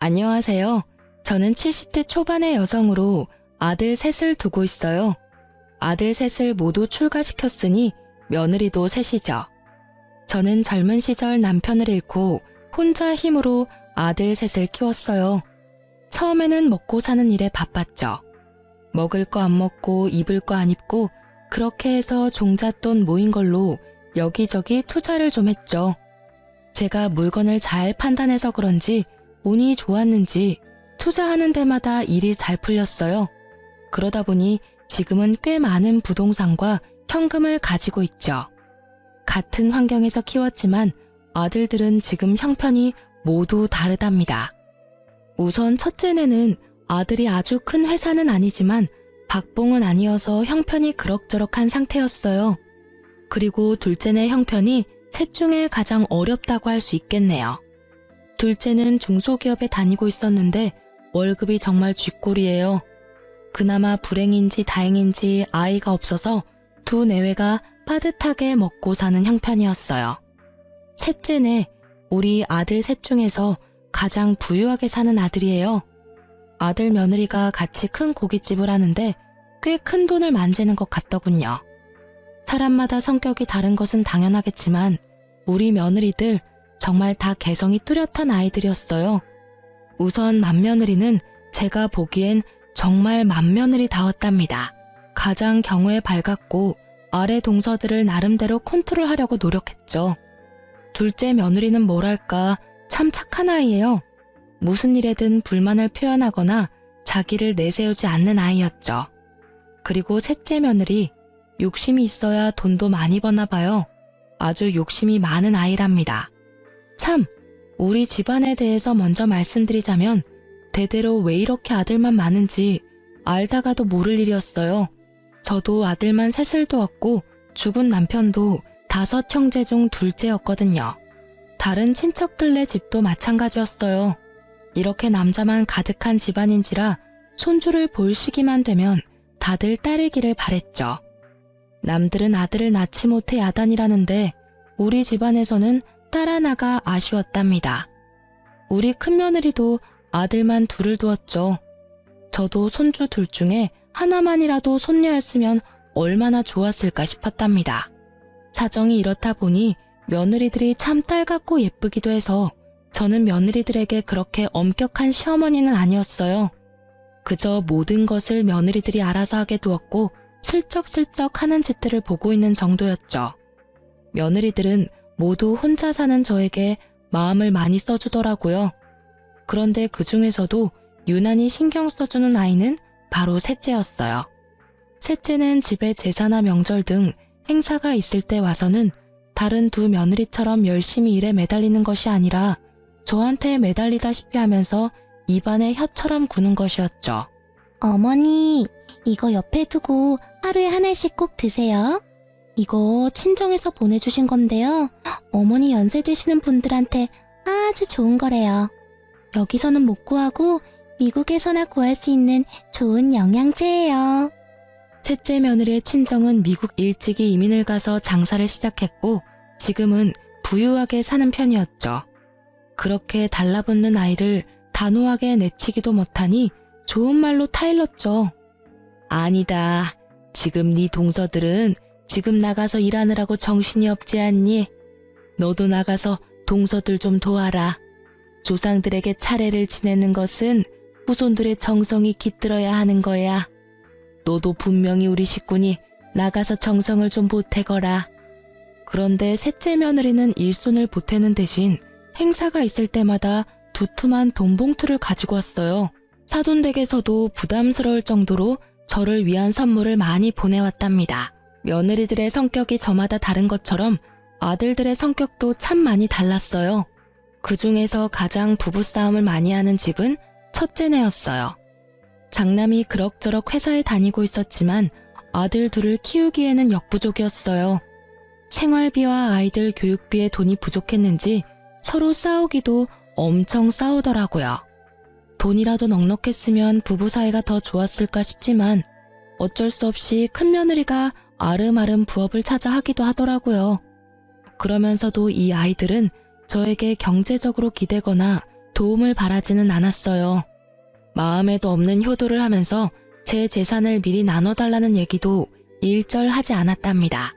안녕하세요. 저는 70대 초반의 여성으로 아들 셋을 두고 있어요. 아들 셋을 모두 출가시켰으니 며느리도 셋이죠. 저는 젊은 시절 남편을 잃고 혼자 힘으로 아들 셋을 키웠어요. 처음에는 먹고 사는 일에 바빴죠. 먹을 거 안 먹고 입을 거 안 입고 그렇게 해서 종잣돈 모인 걸로 여기저기 투자를 좀 했죠. 제가 물건을 잘 판단해서 그런지 운이 좋았는지 투자하는 데마다 일이 잘 풀렸어요. 그러다 보니 지금은 꽤 많은 부동산과 현금을 가지고 있죠. 같은 환경에서 키웠지만 아들들은 지금 형편이 모두 다르답니다. 우선 첫째네는 아들이 아주 큰 회사는 아니지만 박봉은 아니어서 형편이 그럭저럭한 상태였어요. 그리고 둘째네 형편이 셋 중에 가장 어렵다고 할 수 있겠네요. 둘째는 중소기업에 다니고 있었는데 월급이 정말 쥐꼬리예요. 그나마 불행인지 다행인지 아이가 없어서 두 내외가 빠듯하게 먹고 사는 형편이었어요. 셋째네, 우리 아들 셋 중에서 가장 부유하게 사는 아들이에요. 아들 며느리가 같이 큰 고깃집을 하는데 꽤 큰 돈을 만지는 것 같더군요. 사람마다 성격이 다른 것은 당연하겠지만 우리 며느리들 정말 다 개성이 뚜렷한 아이들이었어요. 우선 맏며느리는 제가 보기엔 정말 맏며느리다웠답니다. 가장 경우에 밝았고 아래 동서들을 나름대로 컨트롤하려고 노력했죠. 둘째 며느리는 뭐랄까 참 착한 아이예요. 무슨 일에든 불만을 표현하거나 자기를 내세우지 않는 아이였죠. 그리고 셋째 며느리, 욕심이 있어야 돈도 많이 버나 봐요. 아주 욕심이 많은 아이랍니다. 참, 우리 집안에 대해서 먼저 말씀드리자면 대대로 왜 이렇게 아들만 많은지 알다가도 모를 일이었어요. 저도 아들만 셋을 두었고 죽은 남편도 5 형제 중 둘째였거든요. 다른 친척들네 집도 마찬가지였어요. 이렇게 남자만 가득한 집안인지라 손주를 볼 시기만 되면 다들 딸이기를 바랬죠. 남들은 아들을 낳지 못해 야단이라는데 우리 집안에서는 딸 하나가 아쉬웠답니다. 우리 큰며느리도 아들만 둘을 두었죠. 저도 손주 둘 중에 하나만이라도 손녀였으면 얼마나 좋았을까 싶었답니다. 사정이 이렇다 보니 며느리들이 참 딸 같고 예쁘기도 해서 저는 며느리들에게 그렇게 엄격한 시어머니는 아니었어요. 그저 모든 것을 며느리들이 알아서 하게 두었고 슬쩍슬쩍 하는 짓들을 보고 있는 정도였죠. 며느리들은 모두 혼자 사는 저에게 마음을 많이 써주더라고요. 그런데 그 중에서도 유난히 신경 써주는 아이는 바로 셋째였어요. 셋째는 집에 제사나 명절 등 행사가 있을 때 와서는 다른 두 며느리처럼 열심히 일에 매달리는 것이 아니라 저한테 매달리다시피 하면서 입안에 혀처럼 구는 것이었죠. 어머니, 이거 옆에 두고 하루에 하나씩 꼭 드세요. 이거 친정에서 보내주신 건데요. 어머니 연세 되시는 분들한테 아주 좋은 거래요. 여기서는 못 구하고 미국에서나 구할 수 있는 좋은 영양제예요. 셋째 며느리의 친정은 미국 일찍이 이민을 가서 장사를 시작했고 지금은 부유하게 사는 편이었죠. 그렇게 달라붙는 아이를 단호하게 내치기도 못하니 좋은 말로 타일렀죠. 아니다. 지금 네 동서들은 지금 나가서 일하느라고 정신이 없지 않니? 너도 나가서 동서들 좀 도와라. 조상들에게 차례를 지내는 것은 후손들의 정성이 깃들어야 하는 거야. 너도 분명히 우리 식구니 나가서 정성을 좀 보태거라. 그런데 셋째 며느리는 일손을 보태는 대신 행사가 있을 때마다 두툼한 돈봉투를 가지고 왔어요. 사돈댁에서도 부담스러울 정도로 저를 위한 선물을 많이 보내왔답니다. 며느리들의 성격이 저마다 다른 것처럼 아들들의 성격도 참 많이 달랐어요. 그 중에서 가장 부부싸움을 많이 하는 집은 첫째네였어요. 장남이 그럭저럭 회사에 다니고 있었지만 아들 둘을 키우기에는 역부족이었어요. 생활비와 아이들 교육비에 돈이 부족했는지 서로 싸우기도 엄청 싸우더라고요. 돈이라도 넉넉했으면 부부 사이가 더 좋았을까 싶지만 어쩔 수 없이 큰며느리가 아름아름 부업을 찾아 하기도 하더라고요. 그러면서도 이 아이들은 저에게 경제적으로 기대거나 도움을 바라지는 않았어요. 마음에도 없는 효도를 하면서 제 재산을 미리 나눠달라는 얘기도 일절하지 않았답니다.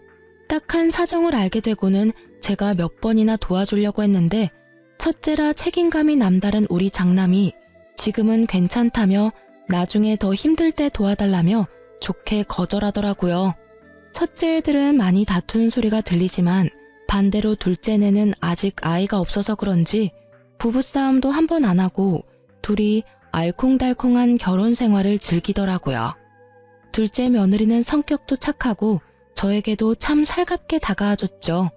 딱한 사정을 알게 되고는 제가 몇 번이나 도와주려고 했는데 첫째라 책임감이 남다른 우리 장남이 지금은 괜찮다며 나중에 더 힘들 때 도와달라며 좋게 거절하더라고요. 첫째 애들은 많이 다투는 소리가 들리지만 반대로 둘째네는 아직 아이가 없어서 그런지 부부싸움도 한 번 안 하고 둘이 알콩달콩한 결혼 생활을 즐기더라고요. 둘째 며느리는 성격도 착하고 저에게도 참 살갑게 다가와줬죠.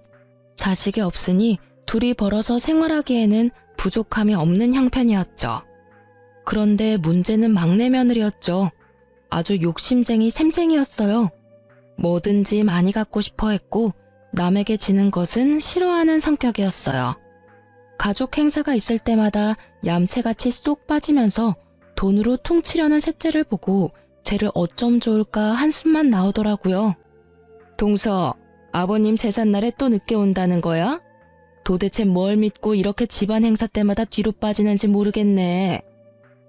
자식이 없으니 둘이 벌어서 생활하기에는 부족함이 없는 형편이었죠. 그런데 문제는 막내 며느리였죠. 아주 욕심쟁이 샘쟁이였어요. 뭐든지 많이 갖고 싶어 했고 남에게 지는 것은 싫어하는 성격이었어요. 가족 행사가 있을 때마다 얌체같이 쏙 빠지면서 돈으로 퉁치려는 셋째를 보고 쟤를 어쩜 좋을까 한숨만 나오더라고요. 동서, 아버님 제삿날에 또 늦게 온다는 거야? 도대체 뭘 믿고 이렇게 집안 행사 때마다 뒤로 빠지는지 모르겠네.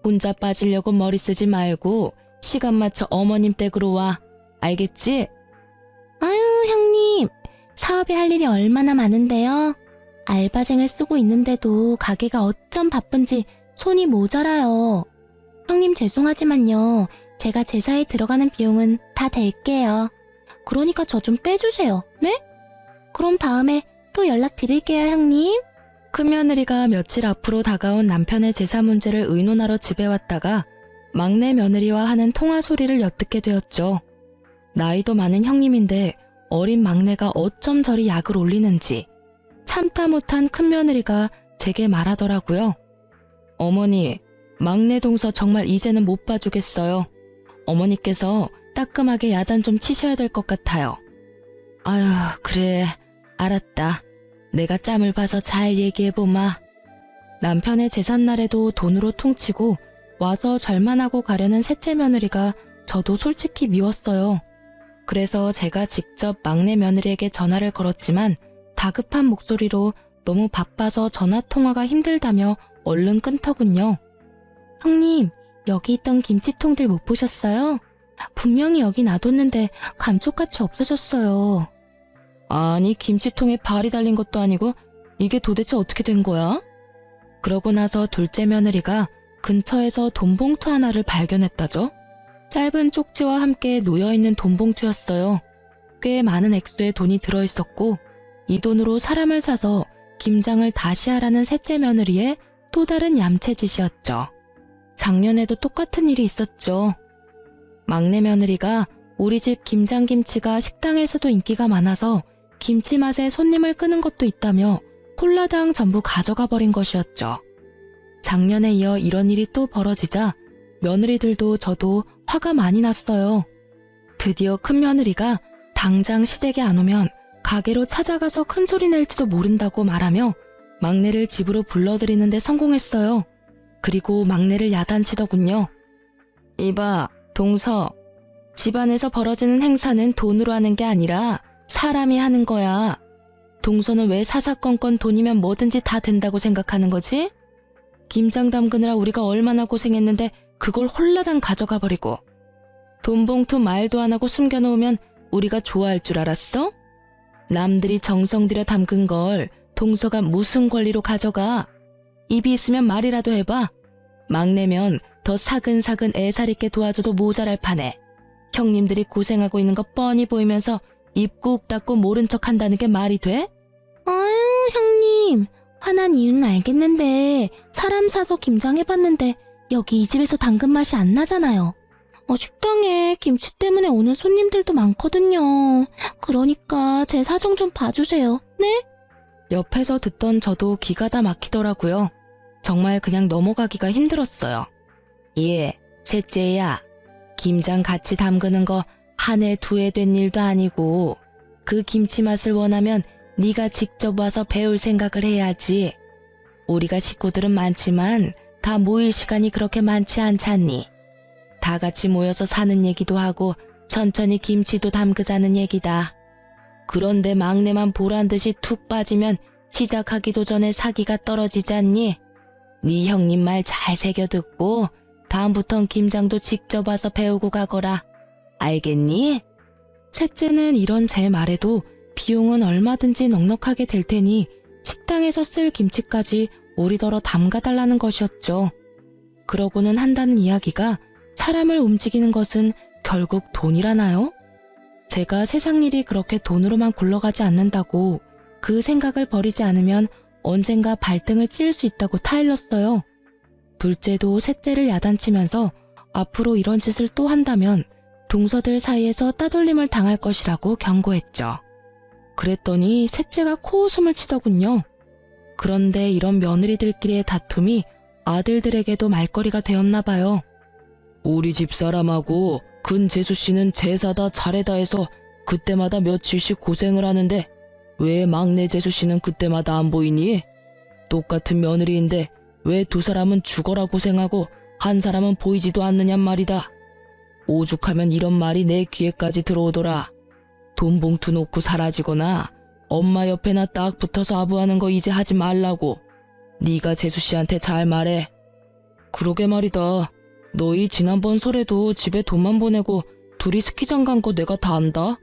혼자 빠지려고 머리 쓰지 말고 시간 맞춰 어머님 댁으로 와. 알겠지? 아유, 형님. 사업에 할 일이 얼마나 많은데요. 알바생을 쓰고 있는데도 가게가 어쩜 바쁜지 손이 모자라요. 형님 죄송하지만요. 제가 제사에 들어가는 비용은 다 댈게요. 그러니까 저 좀 빼주세요. 네? 그럼 다음에 또 연락드릴게요, 형님. 큰며느리가 며칠 앞으로 다가온 남편의 제사 문제를 의논하러 집에 왔다가 막내 며느리와 하는 통화 소리를 엿듣게 되었죠. 나이도 많은 형님인데 어린 막내가 어쩜 저리 약을 올리는지 참다 못한 큰며느리가 제게 말하더라고요. 어머니, 막내 동서 정말 이제는 못 봐주겠어요. 어머니께서 따끔하게 야단 좀 치셔야 될 것 같아요. 아유, 그래, 알았다. 내가 짬을 봐서 잘 얘기해보마. 남편의 제삿날에도 돈으로 퉁치고 와서 절만하고 가려는 셋째 며느리가 저도 솔직히 미웠어요. 그래서 제가 직접 막내 며느리에게 전화를 걸었지만 다급한 목소리로 너무 바빠서 전화통화가 힘들다며 얼른 끊더군요. 형님, 여기 있던 김치통들 못 보셨어요? 분명히 여기 놔뒀는데 감쪽같이 없어졌어요. 아니, 김치통에 발이 달린 것도 아니고 이게 도대체 어떻게 된 거야? 그러고 나서 둘째 며느리가 근처에서 돈봉투 하나를 발견했다죠. 짧은 쪽지와 함께 놓여있는 돈봉투였어요. 꽤 많은 액수의 돈이 들어있었고 이 돈으로 사람을 사서 김장을 다시 하라는 셋째 며느리의 또 다른 얌체짓이었죠. 작년에도 똑같은 일이 있었죠. 막내 며느리가 우리 집 김장김치가 식당에서도 인기가 많아서 김치 맛에 손님을 끄는 것도 있다며 홀라당 전부 가져가 버린 것이었죠. 작년에 이어 이런 일이 또 벌어지자 며느리들도 저도 화가 많이 났어요. 드디어 큰며느리가 당장 시댁에 안 오면 가게로 찾아가서 큰 소리 낼지도 모른다고 말하며 막내를 집으로 불러들이는데 성공했어요. 그리고 막내를 야단치더군요. 이봐, 동서. 집안에서 벌어지는 행사는 돈으로 하는 게 아니라 사람이 하는 거야. 동서는 왜 사사건건 돈이면 뭐든지 다 된다고 생각하는 거지? 김장 담그느라 우리가 얼마나 고생했는데 그걸 홀라당 가져가 버리고 돈봉투 말도 안 하고 숨겨놓으면 우리가 좋아할 줄 알았어? 남들이 정성 들여 담근 걸 동서가 무슨 권리로 가져가? 입이 있으면 말이라도 해봐. 막내면 더 사근사근 애살 있게 도와줘도 모자랄 판에 형님들이 고생하고 있는 거 뻔히 보이면서 입 꾹 닫고 모른 척 한다는 게 말이 돼? 아유, 형님. 화난 이유는 알겠는데 사람 사서 김장해봤는데 여기 이 집에서 담근 맛이 안 나잖아요. 식당에 김치 때문에 오는 손님들도 많거든요. 그러니까 제 사정 좀 봐주세요. 네? 옆에서 듣던 저도 기가 다 막히더라고요. 정말 그냥 넘어가기가 힘들었어요. 예, 셋째야. 김장 같이 담그는 거 한 해 두 해 된 일도 아니고 그 김치 맛을 원하면 네가 직접 와서 배울 생각을 해야지. 우리가 식구들은 많지만 다 모일 시간이 그렇게 많지 않잖니. 다 같이 모여서 사는 얘기도 하고 천천히 김치도 담그자는 얘기다. 그런데 막내만 보란 듯이 툭 빠지면 시작하기도 전에 사기가 떨어지지 않니? 네 형님 말 잘 새겨 듣고 다음부턴 김장도 직접 와서 배우고 가거라. 알겠니? 셋째는 이런 제 말에도 비용은 얼마든지 넉넉하게 될 테니 식당에서 쓸 김치까지 우리더러 담가달라는 것이었죠. 그러고는 한다는 이야기가 사람을 움직이는 것은 결국 돈이라나요? 제가 세상 일이 그렇게 돈으로만 굴러가지 않는다고 그 생각을 버리지 않으면 언젠가 발등을 찌를 수 있다고 타일렀어요. 둘째도 셋째를 야단치면서 앞으로 이런 짓을 또 한다면 동서들 사이에서 따돌림을 당할 것이라고 경고했죠. 그랬더니 셋째가 코웃음을 치더군요. 그런데 이런 며느리들끼리의 다툼이 아들들에게도 말거리가 되었나 봐요. 우리 집 사람하고 근재수 씨는 제사다 차례다 해서 그때마다 며칠씩 고생을 하는데 왜 막내 재수 씨는 그때마다 안 보이니? 똑같은 며느리인데 왜 두 사람은 죽어라 고생하고 한 사람은 보이지도 않느냔 말이다. 오죽하면 이런 말이 내 귀에까지 들어오더라. 돈 봉투 놓고 사라지거나 엄마 옆에나 딱 붙어서 아부하는 거 이제 하지 말라고. 네가 재수 씨한테 잘 말해. 그러게 말이다. 너희 지난번 설에도 집에 돈만 보내고 둘이 스키장 간 거 내가 다 안다.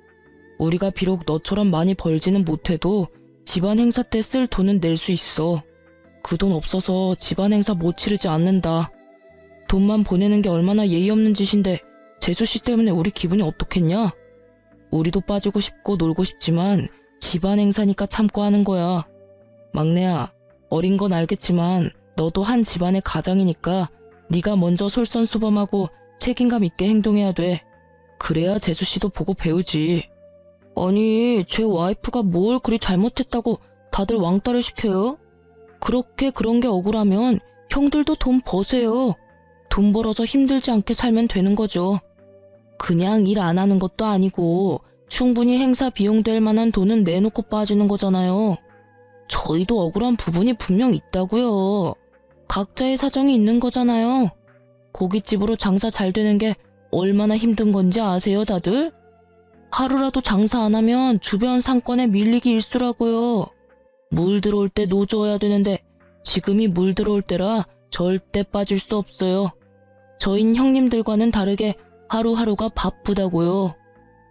우리가 비록 너처럼 많이 벌지는 못해도 집안 행사 때 쓸 돈은 낼 수 있어. 그 돈 없어서 집안 행사 못 치르지 않는다. 돈만 보내는 게 얼마나 예의 없는 짓인데 재수 씨 때문에 우리 기분이 어떻겠냐? 우리도 빠지고 싶고 놀고 싶지만 집안 행사니까 참고 하는 거야. 막내야, 어린 건 알겠지만 너도 한 집안의 가장이니까 네가 먼저 솔선수범하고 책임감 있게 행동해야 돼. 그래야 재수 씨도 보고 배우지. 아니, 제 와이프가 뭘 그리 잘못했다고 다들 왕따를 시켜요? 그렇게 그런 게 억울하면 형들도 돈 버세요. 돈 벌어서 힘들지 않게 살면 되는 거죠. 그냥 일 안 하는 것도 아니고 충분히 행사 비용 될 만한 돈은 내놓고 빠지는 거잖아요. 저희도 억울한 부분이 분명 있다고요. 각자의 사정이 있는 거잖아요. 고깃집으로 장사 잘 되는 게 얼마나 힘든 건지 아세요, 다들? 하루라도 장사 안 하면 주변 상권에 밀리기 일쑤라고요. 물 들어올 때 노져야 되는데 지금이 물 들어올 때라 절대 빠질 수 없어요. 저흰 형님들과는 다르게 하루하루가 바쁘다고요.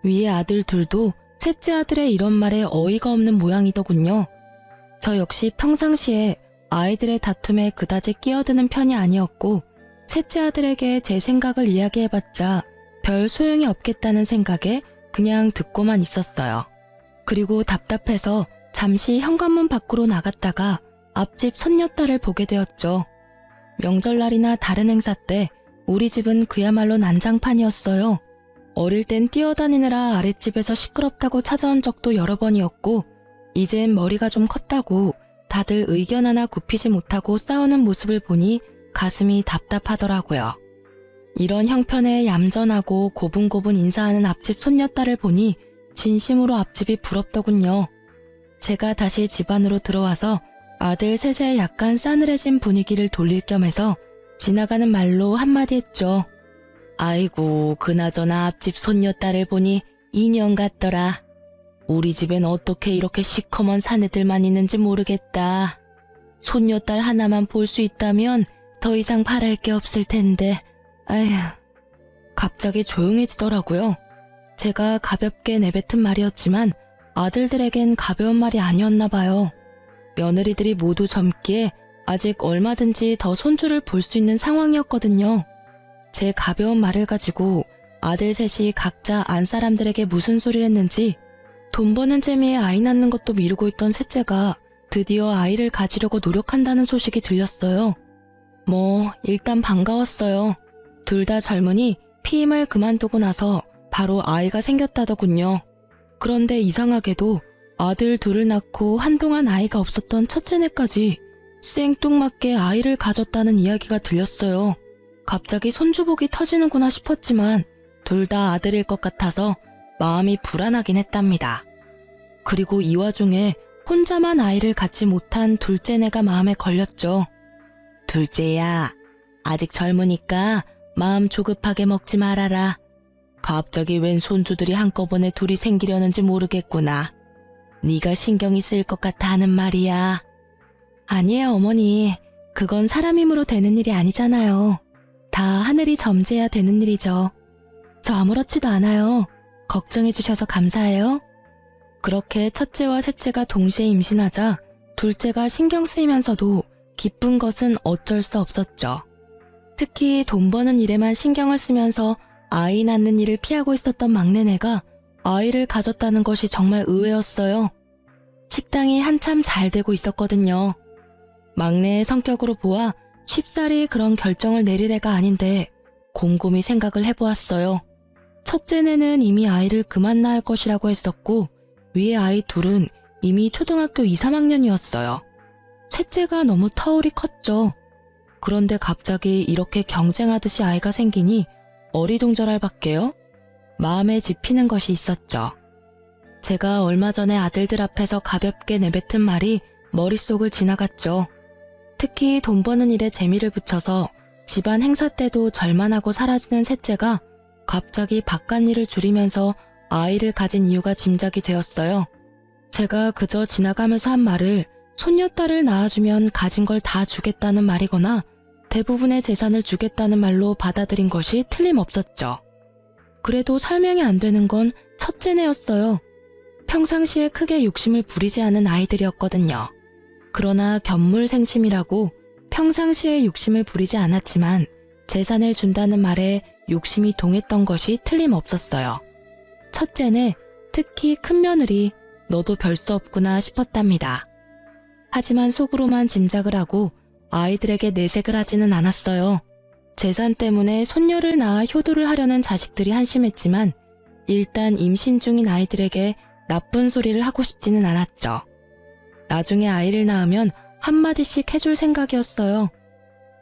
위에 아들 둘도 셋째 아들의 이런 말에 어이가 없는 모양이더군요. 저 역시 평상시에 아이들의 다툼에 그다지 끼어드는 편이 아니었고 셋째 아들에게 제 생각을 이야기해봤자 별 소용이 없겠다는 생각에 그냥 듣고만 있었어요. 그리고 답답해서 잠시 현관문 밖으로 나갔다가 앞집 손녀딸을 보게 되었죠. 명절날이나 다른 행사 때 우리 집은 그야말로 난장판이었어요. 어릴 땐 뛰어다니느라 아랫집에서 시끄럽다고 찾아온 적도 여러 번이었고 이젠 머리가 좀 컸다고 다들 의견 하나 굽히지 못하고 싸우는 모습을 보니 가슴이 답답하더라고요. 이런 형편에 얌전하고 고분고분 인사하는 앞집 손녀딸을 보니 진심으로 앞집이 부럽더군요. 제가 다시 집 안으로 들어와서 아들 셋의 약간 싸늘해진 분위기를 돌릴 겸 해서 지나가는 말로 한마디 했죠. 아이고, 그나저나 앞집 손녀딸을 보니 인형 같더라. 우리 집엔 어떻게 이렇게 시커먼 사내들만 있는지 모르겠다. 손녀딸 하나만 볼 수 있다면 더 이상 바랄 게 없을 텐데. 아휴. 갑자기 조용해지더라고요. 제가 가볍게 내뱉은 말이었지만 아들들에겐 가벼운 말이 아니었나 봐요. 며느리들이 모두 젊기에 아직 얼마든지 더 손주를 볼 수 있는 상황이었거든요. 제 가벼운 말을 가지고 아들 셋이 각자 안 사람들에게 무슨 소리를 했는지 돈 버는 재미에 아이 낳는 것도 미루고 있던 셋째가 드디어 아이를 가지려고 노력한다는 소식이 들렸어요. 일단 반가웠어요. 둘 다 젊으니 피임을 그만두고 나서 바로 아이가 생겼다더군요. 그런데 이상하게도 아들 둘을 낳고 한동안 아이가 없었던 첫째네까지 생뚱맞게 아이를 가졌다는 이야기가 들렸어요. 갑자기 손주복이 터지는구나 싶었지만 둘 다 아들일 것 같아서 마음이 불안하긴 했답니다. 그리고 이 와중에 혼자만 아이를 갖지 못한 둘째네가 마음에 걸렸죠. 둘째야, 아직 젊으니까 마음 조급하게 먹지 말아라. 갑자기 웬 손주들이 한꺼번에 둘이 생기려는지 모르겠구나. 네가 신경이 쓰일 것 같아 하는 말이야. 아니에요, 어머니. 그건 사람 힘으로 되는 일이 아니잖아요. 다 하늘이 점지해야 되는 일이죠. 저 아무렇지도 않아요. 걱정해 주셔서 감사해요. 그렇게 첫째와 셋째가 동시에 임신하자 둘째가 신경 쓰이면서도 기쁜 것은 어쩔 수 없었죠. 특히 돈 버는 일에만 신경을 쓰면서 아이 낳는 일을 피하고 있었던 막내네가 아이를 가졌다는 것이 정말 의외였어요. 식당이 한참 잘 되고 있었거든요. 막내의 성격으로 보아 쉽사리 그런 결정을 내릴 애가 아닌데 곰곰이 생각을 해보았어요. 첫째네는 이미 아이를 그만 낳을 것이라고 했었고 위에 아이 둘은 이미 초등학교 2, 3학년이었어요. 셋째가 너무 터울이 컸죠. 그런데 갑자기 이렇게 경쟁하듯이 아이가 생기니 어리둥절할 밖에요. 마음에 집히는 것이 있었죠. 제가 얼마 전에 아들들 앞에서 가볍게 내뱉은 말이 머릿속을 지나갔죠. 특히 돈 버는 일에 재미를 붙여서 집안 행사 때도 절만 하고 사라지는 셋째가 갑자기 바깥일을 줄이면서 아이를 가진 이유가 짐작이 되었어요. 제가 그저 지나가면서 한 말을 손녀딸을 낳아주면 가진 걸 다 주겠다는 말이거나 대부분의 재산을 주겠다는 말로 받아들인 것이 틀림없었죠. 그래도 설명이 안 되는 건 첫째네였어요. 평상시에 크게 욕심을 부리지 않은 아이들이었거든요. 그러나 견물생심이라고 평상시에 욕심을 부리지 않았지만 재산을 준다는 말에 욕심이 동했던 것이 틀림없었어요. 첫째는 특히 큰 며느리 너도 별 수 없구나 싶었답니다. 하지만 속으로만 짐작을 하고 아이들에게 내색을 하지는 않았어요. 재산 때문에 손녀를 낳아 효도를 하려는 자식들이 한심했지만 일단 임신 중인 아이들에게 나쁜 소리를 하고 싶지는 않았죠. 나중에 아이를 낳으면 한마디씩 해줄 생각이었어요.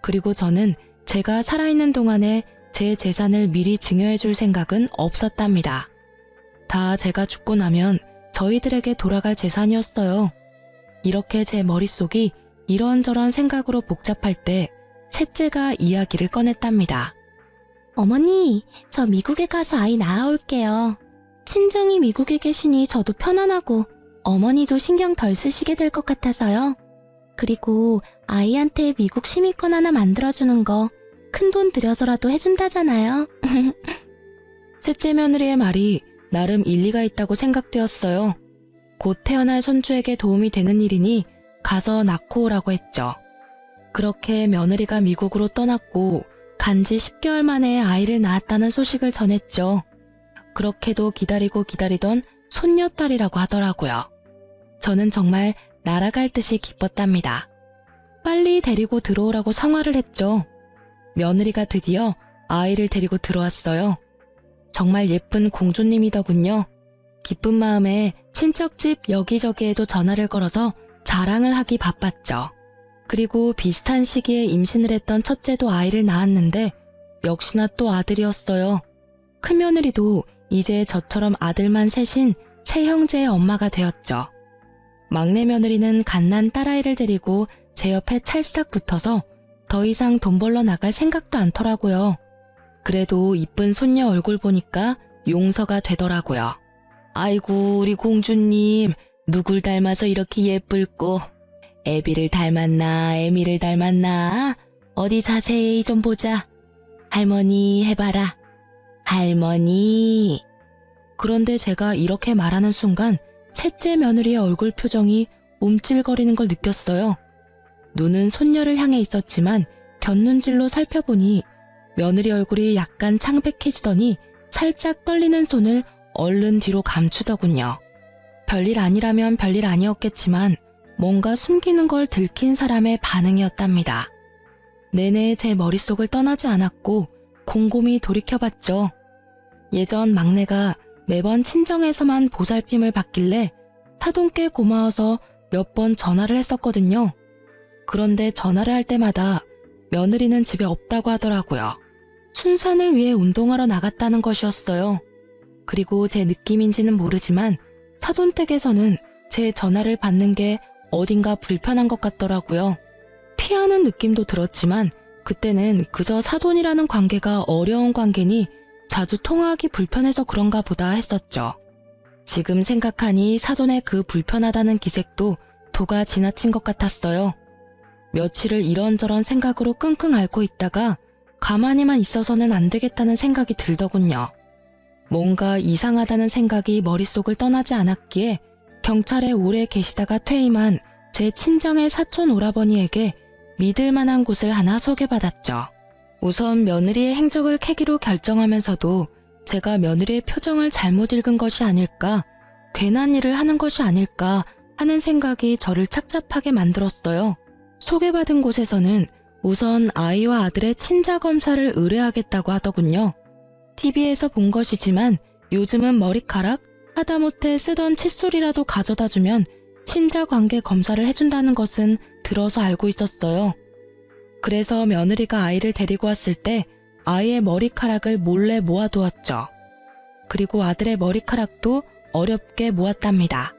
그리고 저는 제가 살아있는 동안에 제 재산을 미리 증여해줄 생각은 없었답니다. 다 제가 죽고 나면 저희들에게 돌아갈 재산이었어요. 이렇게 제 머릿속이 이런저런 생각으로 복잡할 때 셋째가 이야기를 꺼냈답니다. 어머니, 저 미국에 가서 아이 낳아올게요. 친정이 미국에 계시니 저도 편안하고 어머니도 신경 덜 쓰시게 될 것 같아서요. 그리고 아이한테 미국 시민권 하나 만들어주는 거 큰돈 들여서라도 해준다잖아요. 셋째 며느리의 말이 나름 일리가 있다고 생각되었어요. 곧 태어날 손주에게 도움이 되는 일이니 가서 낳고 오라고 했죠. 그렇게 며느리가 미국으로 떠났고 간지 10개월 만에 아이를 낳았다는 소식을 전했죠. 그렇게도 기다리고 기다리던 손녀딸이라고 하더라고요. 저는 정말 날아갈 듯이 기뻤답니다. 빨리 데리고 들어오라고 성화를 했죠. 며느리가 드디어 아이를 데리고 들어왔어요. 정말 예쁜 공주님이더군요. 기쁜 마음에 친척집 여기저기에도 전화를 걸어서 자랑을 하기 바빴죠. 그리고 비슷한 시기에 임신을 했던 첫째도 아이를 낳았는데 역시나 또 아들이었어요. 큰며느리도 이제 저처럼 아들만 셋인 세 형제의 엄마가 되었죠. 막내 며느리는 갓난 딸아이를 데리고 제 옆에 찰싹 붙어서 더 이상 돈 벌러 나갈 생각도 않더라고요. 그래도 이쁜 손녀 얼굴 보니까 용서가 되더라고요. 아이고 우리 공주님 누굴 닮아서 이렇게 예쁠꼬. 애비를 닮았나 애미를 닮았나 어디 자세히 좀 보자. 할머니 해봐라. 할머니. 그런데 제가 이렇게 말하는 순간 셋째 며느리의 얼굴 표정이 움찔거리는 걸 느꼈어요. 눈은 손녀를 향해 있었지만 곁눈질로 살펴보니 며느리 얼굴이 약간 창백해지더니 살짝 떨리는 손을 얼른 뒤로 감추더군요. 별일 아니라면 별일 아니었겠지만 뭔가 숨기는 걸 들킨 사람의 반응이었답니다. 내내 제 머릿속을 떠나지 않았고 곰곰이 돌이켜봤죠. 예전 막내가 매번 친정에서만 보살핌을 받길래 사돈께 고마워서 몇 번 전화를 했었거든요. 그런데 전화를 할 때마다 며느리는 집에 없다고 하더라고요. 순산을 위해 운동하러 나갔다는 것이었어요. 그리고 제 느낌인지는 모르지만 사돈 댁에서는 제 전화를 받는 게 어딘가 불편한 것 같더라고요. 피하는 느낌도 들었지만 그때는 그저 사돈이라는 관계가 어려운 관계니 자주 통화하기 불편해서 그런가 보다 했었죠. 지금 생각하니 사돈의 그 불편하다는 기색도 도가 지나친 것 같았어요. 며칠을 이런저런 생각으로 끙끙 앓고 있다가 가만히만 있어서는 안 되겠다는 생각이 들더군요. 뭔가 이상하다는 생각이 머릿속을 떠나지 않았기에 경찰에 오래 계시다가 퇴임한 제 친정의 사촌 오라버니에게 믿을 만한 곳을 하나 소개받았죠. 우선 며느리의 행적을 캐기로 결정하면서도 제가 며느리의 표정을 잘못 읽은 것이 아닐까, 괜한 일을 하는 것이 아닐까 하는 생각이 저를 착잡하게 만들었어요. 소개받은 곳에서는 우선 아이와 아들의 친자 검사를 의뢰하겠다고 하더군요. TV에서 본 것이지만 요즘은 머리카락, 하다못해 쓰던 칫솔이라도 가져다 주면 친자 관계 검사를 해준다는 것은 들어서 알고 있었어요. 그래서 며느리가 아이를 데리고 왔을 때 아이의 머리카락을 몰래 모아두었죠. 그리고 아들의 머리카락도 어렵게 모았답니다.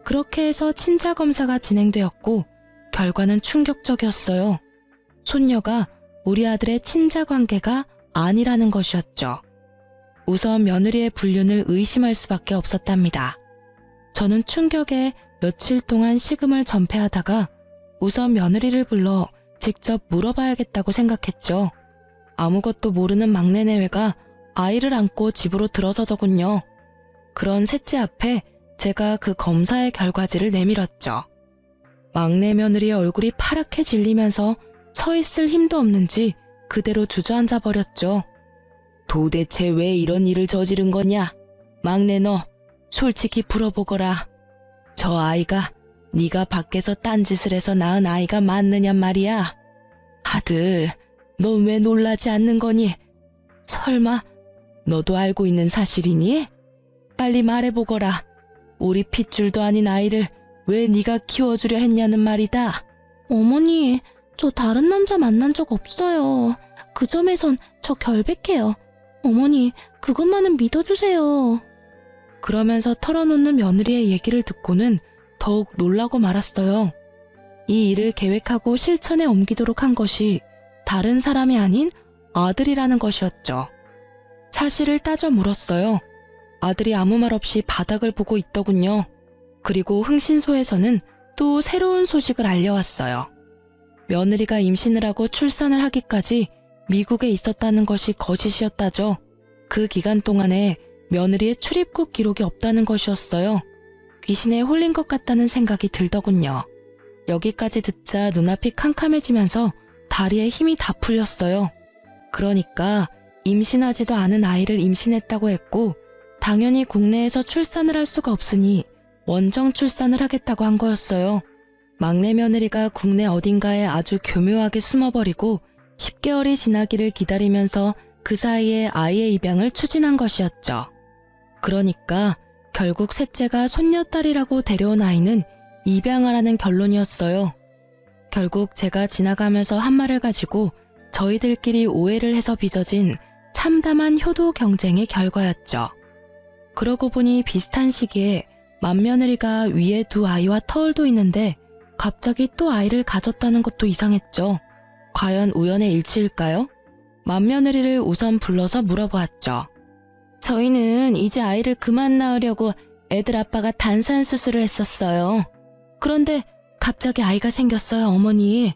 그렇게 해서 친자 검사가 진행되었고 결과는 충격적이었어요. 손녀가 우리 아들의 친자 관계가 아니라는 것이었죠. 우선 며느리의 불륜을 의심할 수밖에 없었답니다. 저는 충격에 며칠 동안 식음을 전폐하다가 우선 며느리를 불러 직접 물어봐야겠다고 생각했죠. 아무것도 모르는 막내 내외가 아이를 안고 집으로 들어서더군요. 그런 셋째 앞에 제가 그 검사의 결과지를 내밀었죠. 막내 며느리의 얼굴이 파랗게 질리면서 서 있을 힘도 없는지 그대로 주저앉아 버렸죠. 도대체 왜 이런 일을 저지른 거냐? 막내 너 솔직히 풀어보거라. 저 아이가 네가 밖에서 딴짓을 해서 낳은 아이가 맞느냔 말이야. 아들, 넌 왜 놀라지 않는 거니? 설마 너도 알고 있는 사실이니? 빨리 말해보거라. 우리 핏줄도 아닌 아이를 왜 네가 키워주려 했냐는 말이다. 어머니, 저 다른 남자 만난 적 없어요. 그 점에선 저 결백해요. 어머니, 그것만은 믿어주세요. 그러면서 털어놓는 며느리의 얘기를 듣고는 더욱 놀라고 말았어요. 이 일을 계획하고 실천에 옮기도록 한 것이 다른 사람이 아닌 아들이라는 것이었죠. 사실을 따져 물었어요. 아들이 아무 말 없이 바닥을 보고 있더군요. 그리고 흥신소에서는 또 새로운 소식을 알려왔어요. 며느리가 임신을 하고 출산을 하기까지 미국에 있었다는 것이 거짓이었다죠. 그 기간 동안에 며느리의 출입국 기록이 없다는 것이었어요. 귀신에 홀린 것 같다는 생각이 들더군요. 여기까지 듣자 눈앞이 캄캄해지면서 다리에 힘이 다 풀렸어요. 그러니까 임신하지도 않은 아이를 임신했다고 했고 당연히 국내에서 출산을 할 수가 없으니 원정 출산을 하겠다고 한 거였어요. 막내 며느리가 국내 어딘가에 아주 교묘하게 숨어버리고 10개월이 지나기를 기다리면서 그 사이에 아이의 입양을 추진한 것이었죠. 그러니까 결국 셋째가 손녀딸이라고 데려온 아이는 입양하라는 결론이었어요. 결국 제가 지나가면서 한 말을 가지고 저희들끼리 오해를 해서 빚어진 참담한 효도 경쟁의 결과였죠. 그러고 보니 비슷한 시기에 맏며느리가 위에 두 아이와 터울도 있는데 갑자기 또 아이를 가졌다는 것도 이상했죠. 과연 우연의 일치일까요? 맏며느리를 우선 불러서 물어보았죠. 저희는 이제 아이를 그만 낳으려고 애들 아빠가 단산 수술을 했었어요. 그런데 갑자기 아이가 생겼어요, 어머니.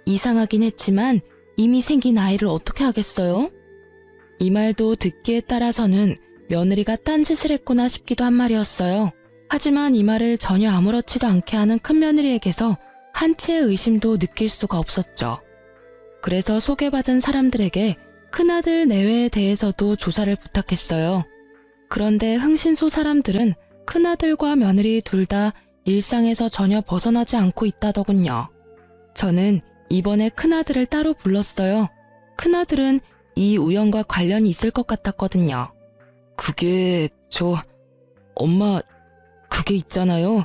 이상하긴 했지만 이미 생긴 아이를 어떻게 하겠어요? 이 말도 듣기에 따라서는 며느리가 딴짓을 했구나 싶기도 한 말이었어요. 하지만 이 말을 전혀 아무렇지도 않게 하는 큰며느리에게서 한치의 의심도 느낄 수가 없었죠. 그래서 소개받은 사람들에게 큰아들 내외에 대해서도 조사를 부탁했어요. 그런데 흥신소 사람들은 큰아들과 며느리 둘 다 일상에서 전혀 벗어나지 않고 있다더군요. 저는 이번에 큰아들을 따로 불렀어요. 큰아들은 이 우연과 관련이 있을 것 같았거든요. 그게 엄마, 그게 있잖아요.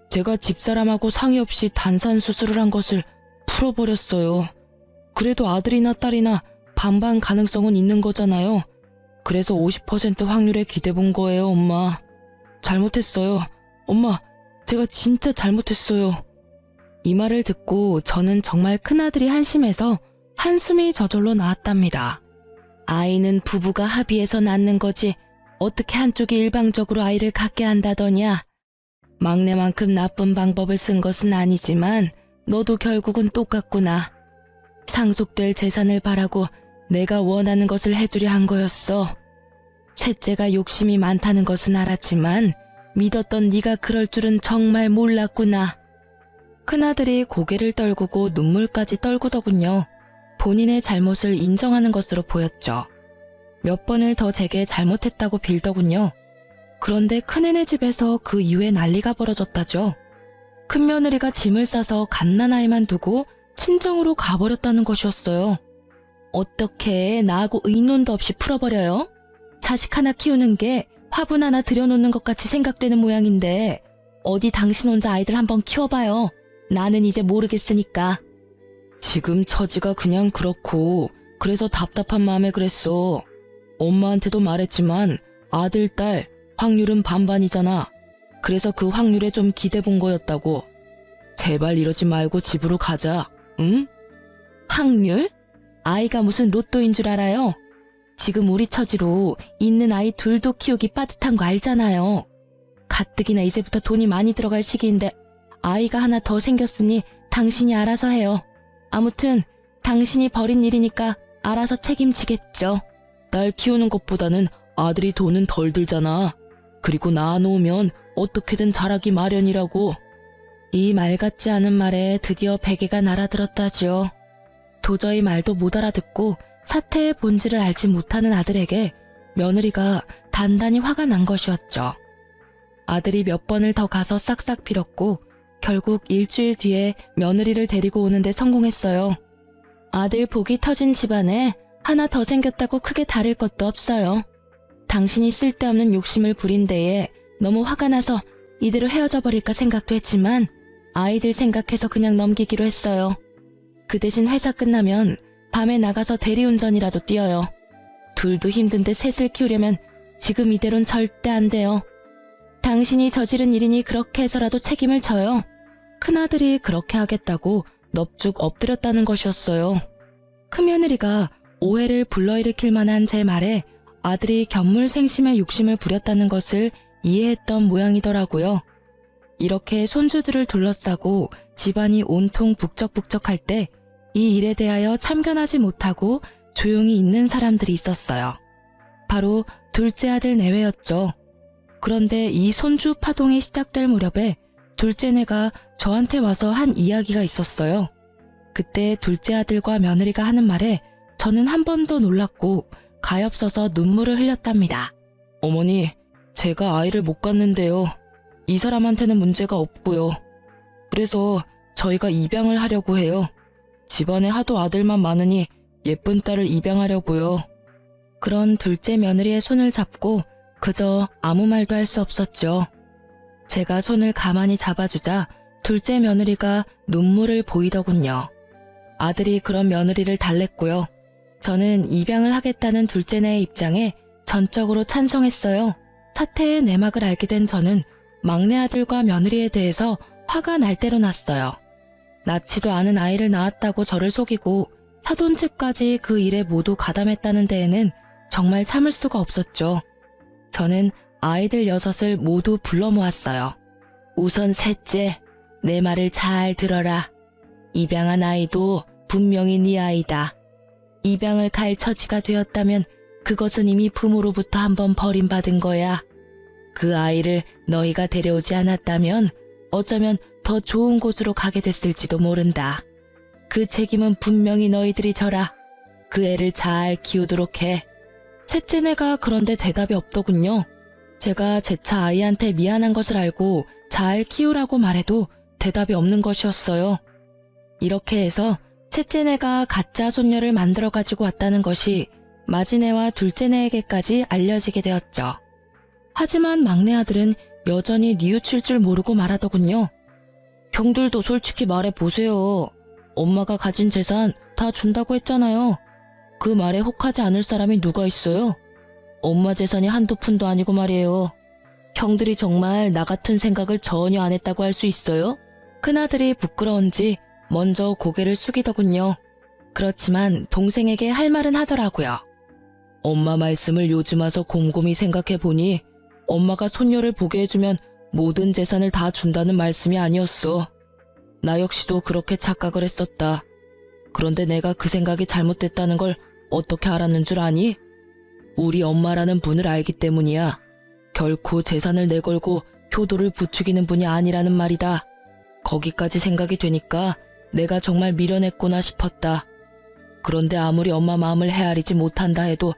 제가 집사람하고 상의 없이 단산 수술을 한 것을 풀어버렸어요. 그래도 아들이나 딸이나 반반 가능성은 있는 거잖아요. 그래서 50% 확률에 기대본 거예요, 엄마. 잘못했어요. 엄마, 제가 진짜 잘못했어요. 이 말을 듣고 저는 정말 큰아들이 한심해서 한숨이 저절로 나왔답니다. 아이는 부부가 합의해서 낳는 거지 어떻게 한쪽이 일방적으로 아이를 갖게 한다더냐. 막내만큼 나쁜 방법을 쓴 것은 아니지만 너도 결국은 똑같구나. 상속될 재산을 바라고 내가 원하는 것을 해주려 한 거였어. 셋째가 욕심이 많다는 것은 알았지만 믿었던 네가 그럴 줄은 정말 몰랐구나. 큰아들이 고개를 떨구고 눈물까지 떨구더군요. 본인의 잘못을 인정하는 것으로 보였죠. 몇 번을 더 제게 잘못했다고 빌더군요. 그런데 큰애네 집에서 그 이후에 난리가 벌어졌다죠. 큰며느리가 짐을 싸서 갓난아이만 두고 친정으로 가버렸다는 것이었어요. 어떻게 나하고 의논도 없이 풀어버려요? 자식 하나 키우는 게 화분 하나 들여놓는 것 같이 생각되는 모양인데 어디 당신 혼자 아이들 한번 키워봐요. 나는 이제 모르겠으니까. 지금 처지가 그냥 그렇고 그래서 답답한 마음에 그랬어. 엄마한테도 말했지만 아들, 딸 확률은 반반이잖아. 그래서 그 확률에 좀 기대 본 거였다고. 제발 이러지 말고 집으로 가자. 응? 확률? 아이가 무슨 로또인 줄 알아요? 지금 우리 처지로 있는 아이 둘도 키우기 빠듯한 거 알잖아요. 가뜩이나 이제부터 돈이 많이 들어갈 시기인데 아이가 하나 더 생겼으니 당신이 알아서 해요. 아무튼 당신이 벌인 일이니까 알아서 책임지겠죠. 딸 키우는 것보다는 아들이 돈은 덜 들잖아. 그리고 낳아놓으면 어떻게든 자라기 마련이라고. 이 말 같지 않은 말에 드디어 베개가 날아들었다지요. 도저히 말도 못 알아듣고 사태의 본질을 알지 못하는 아들에게 며느리가 단단히 화가 난 것이었죠. 아들이 몇 번을 더 가서 싹싹 빌었고 결국 일주일 뒤에 며느리를 데리고 오는데 성공했어요. 아들 복이 터진 집안에 하나 더 생겼다고 크게 다를 것도 없어요. 당신이 쓸데없는 욕심을 부린 데에 너무 화가 나서 이대로 헤어져 버릴까 생각도 했지만 아이들 생각해서 그냥 넘기기로 했어요. 그 대신 회사 끝나면 밤에 나가서 대리운전이라도 뛰어요. 둘도 힘든데 셋을 키우려면 지금 이대로는 절대 안 돼요. 당신이 저지른 일이니 그렇게 해서라도 책임을 져요. 큰아들이 그렇게 하겠다고 넙죽 엎드렸다는 것이었어요. 큰며느리가 오해를 불러일으킬 만한 제 말에 아들이 견물생심의 욕심을 부렸다는 것을 이해했던 모양이더라고요. 이렇게 손주들을 둘러싸고 집안이 온통 북적북적할 때 이 일에 대하여 참견하지 못하고 조용히 있는 사람들이 있었어요. 바로 둘째 아들 내외였죠. 그런데 이 손주 파동이 시작될 무렵에 둘째네가 저한테 와서 한 이야기가 있었어요. 그때 둘째 아들과 며느리가 하는 말에 저는 한 번 더 놀랐고 가엾어서 눈물을 흘렸답니다. 어머니, 제가 아이를 못 갖는데요. 이 사람한테는 문제가 없고요. 그래서 저희가 입양을 하려고 해요. 집안에 하도 아들만 많으니 예쁜 딸을 입양하려고요. 그런 둘째 며느리의 손을 잡고 그저 아무 말도 할 수 없었죠. 제가 손을 가만히 잡아주자 둘째 며느리가 눈물을 보이더군요. 아들이 그런 며느리를 달랬고요. 저는 입양을 하겠다는 둘째네의 입장에 전적으로 찬성했어요. 사태의 내막을 알게 된 저는 막내 아들과 며느리에 대해서 화가 날 대로 났어요. 낳지도 않은 아이를 낳았다고 저를 속이고 사돈집까지 그 일에 모두 가담했다는 데에는 정말 참을 수가 없었죠. 저는 아이들 6을 모두 불러 모았어요. 우선 셋째, 내 말을 잘 들어라. 입양한 아이도 분명히 네 아이다. 입양을 갈 처지가 되었다면 그것은 이미 부모로부터 한번 버림받은 거야. 그 아이를 너희가 데려오지 않았다면 어쩌면 더 좋은 곳으로 가게 됐을지도 모른다. 그 책임은 분명히 너희들이 져라. 그 애를 잘 키우도록 해. 셋째네가 그런데 대답이 없더군요. 제가 재차 아이한테 미안한 것을 알고 잘 키우라고 말해도 대답이 없는 것이었어요. 이렇게 해서 셋째네가 가짜 손녀를 만들어 가지고 왔다는 것이 마지네와 둘째네에게까지 알려지게 되었죠. 하지만 막내 아들은 여전히 뉘우칠 줄 모르고 말하더군요. 형들도 솔직히 말해보세요. 엄마가 가진 재산 다 준다고 했잖아요. 그 말에 혹하지 않을 사람이 누가 있어요? 엄마 재산이 한두 푼도 아니고 말이에요. 형들이 정말 나 같은 생각을 전혀 안 했다고 할 수 있어요? 큰아들이 부끄러운지 먼저 고개를 숙이더군요. 그렇지만 동생에게 할 말은 하더라고요. 엄마 말씀을 요즘 와서 곰곰이 생각해보니 엄마가 손녀를 보게 해주면 모든 재산을 다 준다는 말씀이 아니었어. 나 역시도 그렇게 착각을 했었다. 그런데 내가 그 생각이 잘못됐다는 걸 어떻게 알았는 줄 아니? 우리 엄마라는 분을 알기 때문이야. 결코 재산을 내걸고 효도를 부추기는 분이 아니라는 말이다. 거기까지 생각이 되니까 내가 정말 미련했구나 싶었다. 그런데 아무리 엄마 마음을 헤아리지 못한다 해도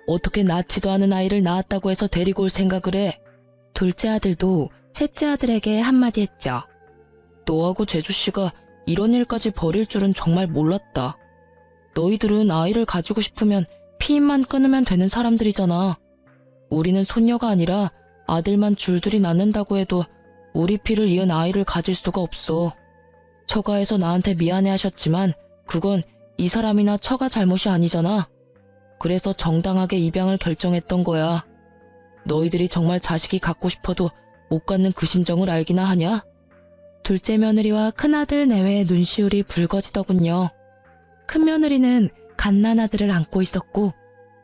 어떻게 낳지도 않은 아이를 낳았다고 해서 데리고 올 생각을 해? 둘째 아들도 셋째 아들에게 한마디 했죠. 너하고 재주씨가 이런 일까지 벌일 줄은 정말 몰랐다. 너희들은 아이를 가지고 싶으면 피임만 끊으면 되는 사람들이잖아. 우리는 손녀가 아니라 아들만 줄줄이 낳는다고 해도 우리 피를 이은 아이를 가질 수가 없어. 처가에서 나한테 미안해 하셨지만 그건 이 사람이나 처가 잘못이 아니잖아. 그래서 정당하게 입양을 결정했던 거야. 너희들이 정말 자식이 갖고 싶어도 못 갖는 그 심정을 알기나 하냐? 둘째 며느리와 큰아들 내외의 눈시울이 붉어지더군요. 큰며느리는 갓난아들을 안고 있었고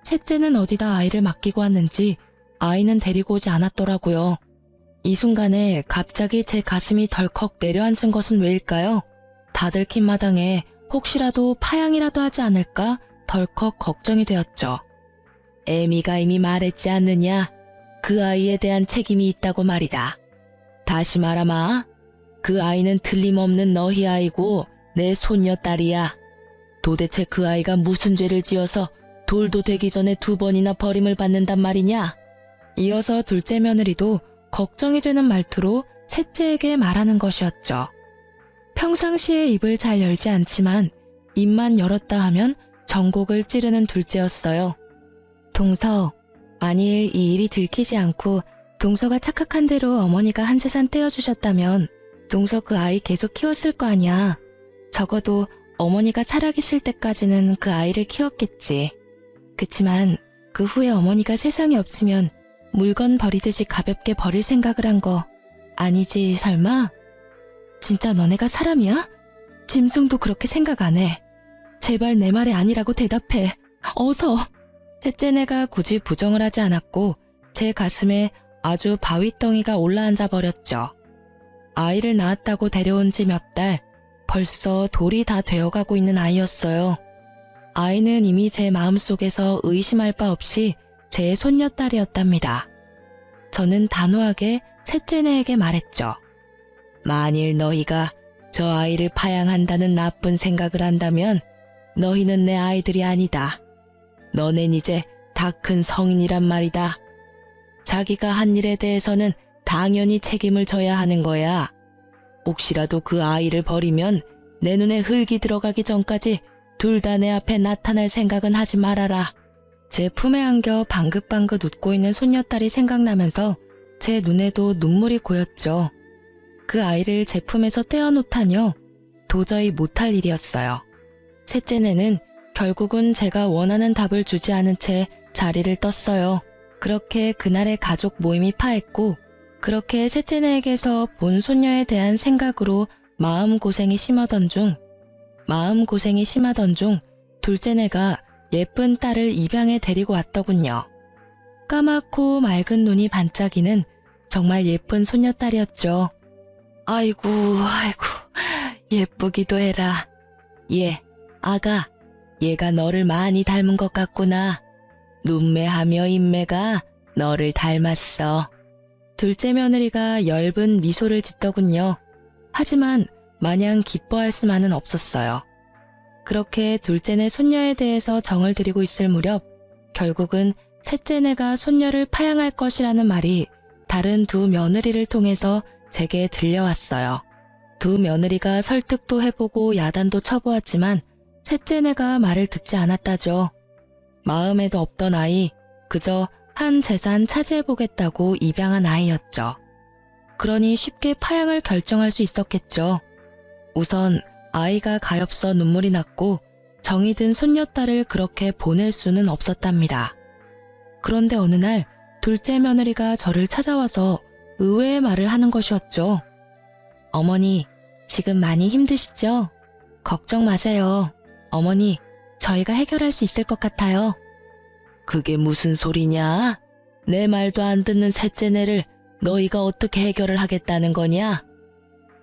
셋째는 어디다 아이를 맡기고 왔는지 아이는 데리고 오지 않았더라고요. 이 순간에 갑자기 제 가슴이 덜컥 내려앉은 것은 왜일까요? 다들 킨 마당에 혹시라도 파양이라도 하지 않을까 덜컥 걱정이 되었죠. 애미가 이미 말했지 않느냐? 그 아이에 대한 책임이 있다고 말이다. 다시 말하마. 그 아이는 틀림없는 너희 아이고 내 손녀딸이야. 도대체 그 아이가 무슨 죄를 지어서 돌도 되기 전에 2번이나 버림을 받는단 말이냐? 이어서 둘째 며느리도 걱정이 되는 말투로 셋째에게 말하는 것이었죠. 평상시에 입을 잘 열지 않지만 입만 열었다 하면 전곡을 찌르는 둘째였어요. 동서, 만일 이 일이 들키지 않고 동서가 착각한 대로 어머니가 한 재산 떼어주셨다면 동서 그 아이 계속 키웠을 거 아니야. 적어도 어머니가 살아계실 때까지는 그 아이를 키웠겠지. 그치만 그 후에 어머니가 세상에 없으면 물건 버리듯이 가볍게 버릴 생각을 한 거 아니지 설마? 진짜 너네가 사람이야? 짐승도 그렇게 생각 안 해. 제발 내 말이 아니라고 대답해. 어서. 셋째네가 굳이 부정을 하지 않았고 제 가슴에 아주 바위덩이가 올라앉아 버렸죠. 아이를 낳았다고 데려온 지 몇 달, 벌써 돌이 다 되어가고 있는 아이였어요. 아이는 이미 제 마음속에서 의심할 바 없이 제 손녀딸이었답니다. 저는 단호하게 셋째네에게 말했죠. 만일 너희가 저 아이를 파양한다는 나쁜 생각을 한다면 너희는 내 아이들이 아니다. 너넨 이제 다 큰 성인이란 말이다. 자기가 한 일에 대해서는 당연히 책임을 져야 하는 거야. 혹시라도 그 아이를 버리면 내 눈에 흙이 들어가기 전까지 둘 다 내 앞에 나타날 생각은 하지 말아라. 제 품에 안겨 방긋방긋 웃고 있는 손녀딸이 생각나면서 제 눈에도 눈물이 고였죠. 그 아이를 제 품에서 떼어놓다니요. 도저히 못할 일이었어요. 셋째네는 결국은 제가 원하는 답을 주지 않은 채 자리를 떴어요. 그렇게 그날의 가족 모임이 파했고 그렇게 셋째네에게서 본 손녀에 대한 생각으로 마음고생이 심하던 중 둘째네가 예쁜 딸을 입양에 데리고 왔더군요. 까맣고 맑은 눈이 반짝이는 정말 예쁜 손녀딸이었죠. 아이고 예쁘기도 해라. 아가, 얘가 너를 많이 닮은 것 같구나. 눈매하며 인매가 너를 닮았어. 둘째 며느리가 엷은 미소를 짓더군요. 하지만 마냥 기뻐할 수만은 없었어요. 그렇게 둘째네 손녀에 대해서 정을 들이고 있을 무렵 결국은 셋째네가 손녀를 파양할 것이라는 말이 다른 두 며느리를 통해서 제게 들려왔어요. 두 며느리가 설득도 해보고 야단도 쳐보았지만 셋째네가 말을 듣지 않았다죠. 마음에도 없던 아이, 그저 한 재산 차지해보겠다고 입양한 아이였죠. 그러니 쉽게 파양을 결정할 수 있었겠죠. 우선 아이가 가엾어 눈물이 났고 정이 든 손녀딸을 그렇게 보낼 수는 없었답니다. 그런데 어느 날 둘째 며느리가 저를 찾아와서 의외의 말을 하는 것이었죠. 어머니, 지금 많이 힘드시죠? 걱정 마세요. 어머니, 저희가 해결할 수 있을 것 같아요. 그게 무슨 소리냐? 내 말도 안 듣는 셋째네를 너희가 어떻게 해결을 하겠다는 거냐?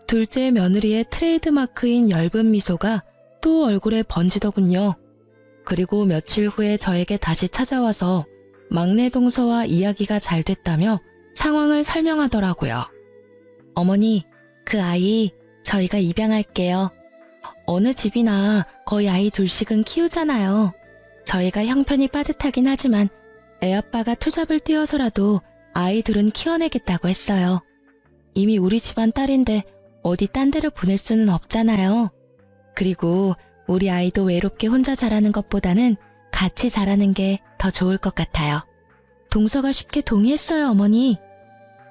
둘째 며느리의 트레이드마크인 엷은 미소가 또 얼굴에 번지더군요. 그리고 며칠 후에 저에게 다시 찾아와서 막내 동서와 이야기가 잘 됐다며 상황을 설명하더라고요. 어머니, 그 아이 저희가 입양할게요. 어느 집이나 거의 아이 둘씩은 키우잖아요. 저희가 형편이 빠듯하긴 하지만 애아빠가 투잡을 뛰어서라도 아이 둘은 키워내겠다고 했어요. 이미 우리 집안 딸인데 어디 딴 데로 보낼 수는 없잖아요. 그리고 우리 아이도 외롭게 혼자 자라는 것보다는 같이 자라는 게 더 좋을 것 같아요. 동서가 쉽게 동의했어요, 어머니.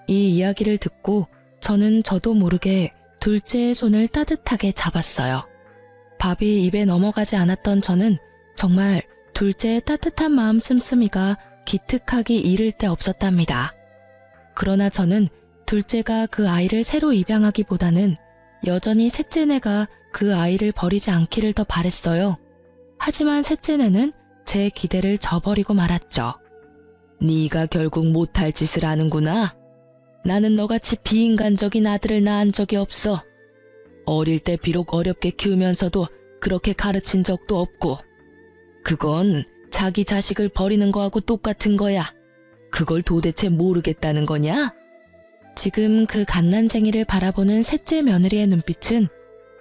이 이야기를 듣고 저는 저도 모르게 둘째의 손을 따뜻하게 잡았어요. 밥이 입에 넘어가지 않았던 저는 정말 둘째의 따뜻한 마음 씀씀이가 기특하기 이를 데 없었답니다. 그러나 저는 둘째가 그 아이를 새로 입양하기보다는 여전히 셋째네가 그 아이를 버리지 않기를 더 바랬어요. 하지만 셋째네는 제 기대를 저버리고 말았죠. 네가 결국 못할 짓을 하는구나. 나는 너같이 비인간적인 아들을 낳은 적이 없어. 어릴 때 비록 어렵게 키우면서도 그렇게 가르친 적도 없고. 그건 자기 자식을 버리는 거하고 똑같은 거야. 그걸 도대체 모르겠다는 거냐? 지금 그 갓난쟁이를 바라보는 셋째 며느리의 눈빛은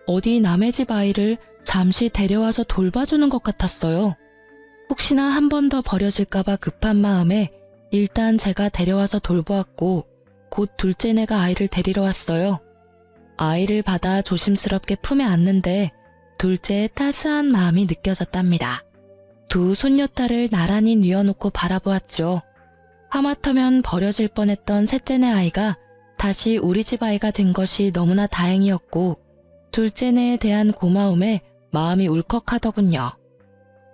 어디 남의 집 아이를 잠시 데려와서 돌봐주는 것 같았어요. 혹시나 한 번 더 버려질까봐 급한 마음에 일단 제가 데려와서 돌보았고 곧 둘째네가 아이를 데리러 왔어요. 아이를 받아 조심스럽게 품에 안는데 둘째의 따스한 마음이 느껴졌답니다. 두 손녀딸을 나란히 뉘어놓고 바라보았죠. 하마터면 버려질 뻔했던 셋째네 아이가 다시 우리 집 아이가 된 것이 너무나 다행이었고 둘째네에 대한 고마움에 마음이 울컥하더군요.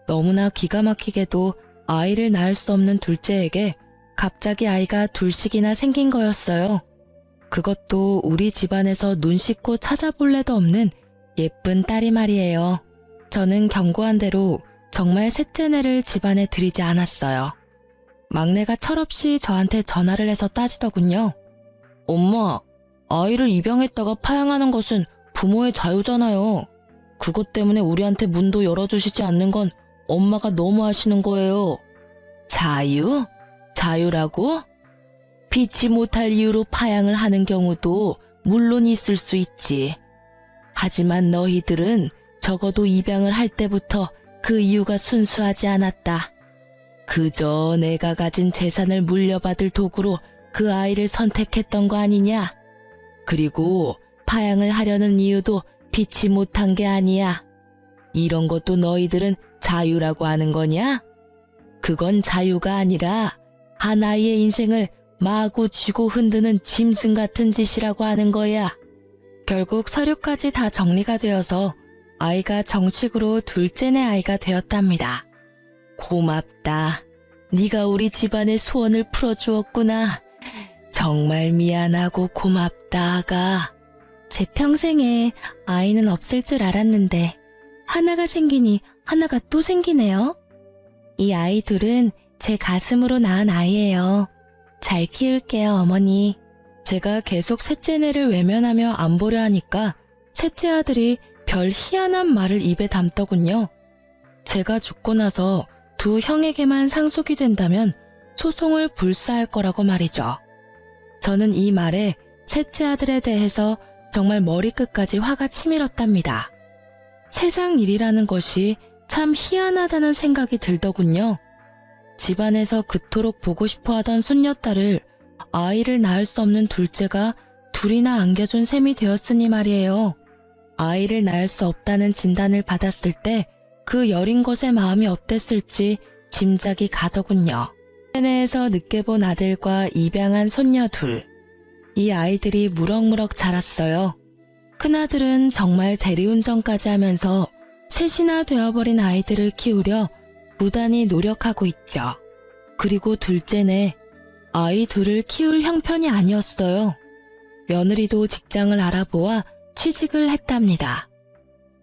너무나 기가 막히게도 아이를 낳을 수 없는 둘째에게 갑자기 아이가 둘씩이나 생긴 거였어요. 그것도 우리 집안에서 눈 씻고 찾아볼 애도 없는 예쁜 딸이 말이에요. 저는 경고한 대로 정말 셋째네를 집안에 들이지 않았어요. 막내가 철없이 저한테 전화를 해서 따지더군요. 엄마, 아이를 입양했다가 파양하는 것은 부모의 자유잖아요. 그것 때문에 우리한테 문도 열어주시지 않는 건 엄마가 너무 하시는 거예요. 자유? 자유라고? 피치 못할 이유로 파양을 하는 경우도 물론 있을 수 있지. 하지만 너희들은 적어도 입양을 할 때부터 그 이유가 순수하지 않았다. 그저 내가 가진 재산을 물려받을 도구로 그 아이를 선택했던 거 아니냐? 그리고 파양을 하려는 이유도 피치 못한 게 아니야. 이런 것도 너희들은 자유라고 하는 거냐? 그건 자유가 아니라 한 아이의 인생을 마구 쥐고 흔드는 짐승 같은 짓이라고 하는 거야. 결국 서류까지 다 정리가 되어서 아이가 정식으로 둘째네 아이가 되었답니다. 고맙다. 네가 우리 집안의 소원을 풀어주었구나. 정말 미안하고 고맙다, 아가. 제 평생에 아이는 없을 줄 알았는데 하나가 생기니 하나가 또 생기네요. 이 아이 둘은 제 가슴으로 낳은 아이예요. 잘 키울게요, 어머니. 제가 계속 셋째네를 외면하며 안 보려 하니까 셋째 아들이 별 희한한 말을 입에 담더군요. 제가 죽고 나서 두 형에게만 상속이 된다면 소송을 불사할 거라고 말이죠. 저는 이 말에 셋째 아들에 대해서 정말 머리끝까지 화가 치밀었답니다. 세상 일이라는 것이 참 희한하다는 생각이 들더군요. 집안에서 그토록 보고 싶어 하던 손녀딸을 아이를 낳을 수 없는 둘째가 둘이나 안겨준 셈이 되었으니 말이에요. 아이를 낳을 수 없다는 진단을 받았을 때 그 여린 것의 마음이 어땠을지 짐작이 가더군요. 세네에서 늦게 본 아들과 입양한 손녀 둘. 이 아이들이 무럭무럭 자랐어요. 큰아들은 정말 대리운전까지 하면서 셋이나 되어버린 아이들을 키우려 부단히 노력하고 있죠. 그리고 둘째네, 아이 둘을 키울 형편이 아니었어요. 며느리도 직장을 알아보아 취직을 했답니다.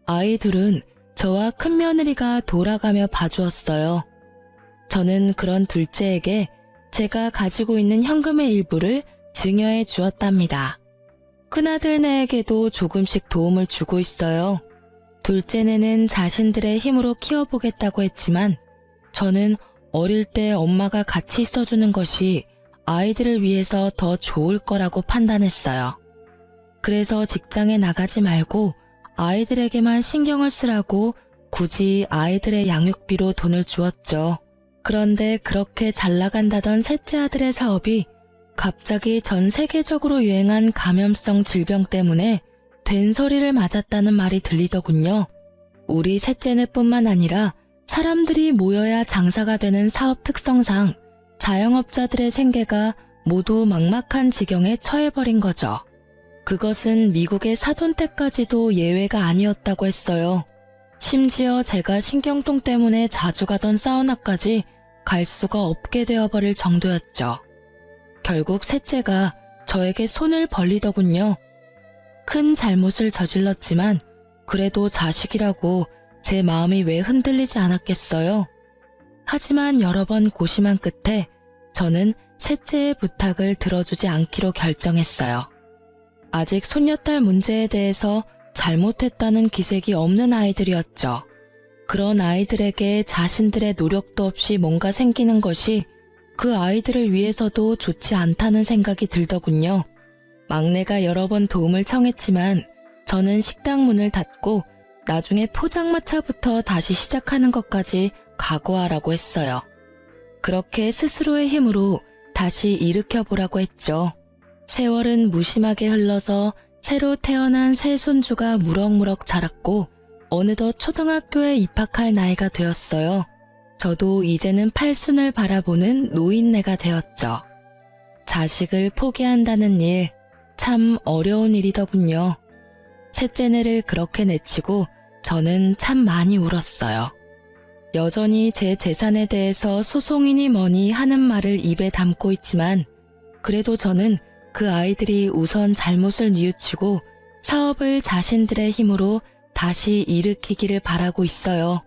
아이 둘은 저와 큰며느리가 돌아가며 봐주었어요. 저는 그런 둘째에게 제가 가지고 있는 현금의 일부를 증여해 주었답니다. 큰아들네에게도 조금씩 도움을 주고 있어요. 둘째네는 자신들의 힘으로 키워보겠다고 했지만 저는 어릴 때 엄마가 같이 있어주는 것이 아이들을 위해서 더 좋을 거라고 판단했어요. 그래서 직장에 나가지 말고 아이들에게만 신경을 쓰라고 굳이 아이들의 양육비로 돈을 주었죠. 그런데 그렇게 잘 나간다던 셋째 아들의 사업이 갑자기 전 세계적으로 유행한 감염성 질병 때문에 된소리를 맞았다는 말이 들리더군요. 우리 셋째네뿐만 아니라 사람들이 모여야 장사가 되는 사업 특성상 자영업자들의 생계가 모두 막막한 지경에 처해버린 거죠. 그것은 미국의 사돈댁까지도 예외가 아니었다고 했어요. 심지어 제가 신경통 때문에 자주 가던 사우나까지 갈 수가 없게 되어버릴 정도였죠. 결국 셋째가 저에게 손을 벌리더군요. 큰 잘못을 저질렀지만 그래도 자식이라고 제 마음이 왜 흔들리지 않았겠어요. 하지만 여러 번 고심한 끝에 저는 셋째의 부탁을 들어주지 않기로 결정했어요. 아직 손녀딸 문제에 대해서 잘못했다는 기색이 없는 아이들이었죠. 그런 아이들에게 자신들의 노력도 없이 뭔가 생기는 것이 그 아이들을 위해서도 좋지 않다는 생각이 들더군요. 막내가 여러 번 도움을 청했지만 저는 식당 문을 닫고 나중에 포장마차부터 다시 시작하는 것까지 각오하라고 했어요. 그렇게 스스로의 힘으로 다시 일으켜보라고 했죠. 세월은 무심하게 흘러서 새로 태어난 새 손주가 무럭무럭 자랐고 어느덧 초등학교에 입학할 나이가 되었어요. 저도 이제는 팔순을 바라보는 노인네가 되었죠. 자식을 포기한다는 일, 참 어려운 일이더군요. 셋째네를 그렇게 내치고 저는 참 많이 울었어요. 여전히 제 재산에 대해서 소송이니 뭐니 하는 말을 입에 담고 있지만 그래도 저는 그 아이들이 우선 잘못을 뉘우치고 사업을 자신들의 힘으로 다시 일으키기를 바라고 있어요.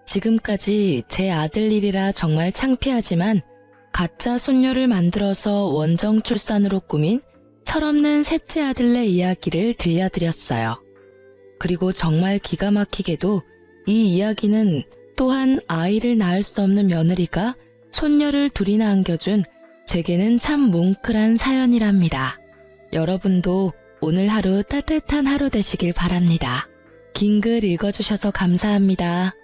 지금까지 제 아들 일이라 정말 창피하지만 가짜 손녀를 만들어서 원정 출산으로 꾸민 철없는 셋째 아들네 이야기를 들려드렸어요. 그리고 정말 기가 막히게도 이 이야기는 또한 아이를 낳을 수 없는 며느리가 손녀를 둘이나 안겨준 제게는 참 뭉클한 사연이랍니다. 여러분도 오늘 하루 따뜻한 하루 되시길 바랍니다. 긴 글 읽어주셔서 감사합니다.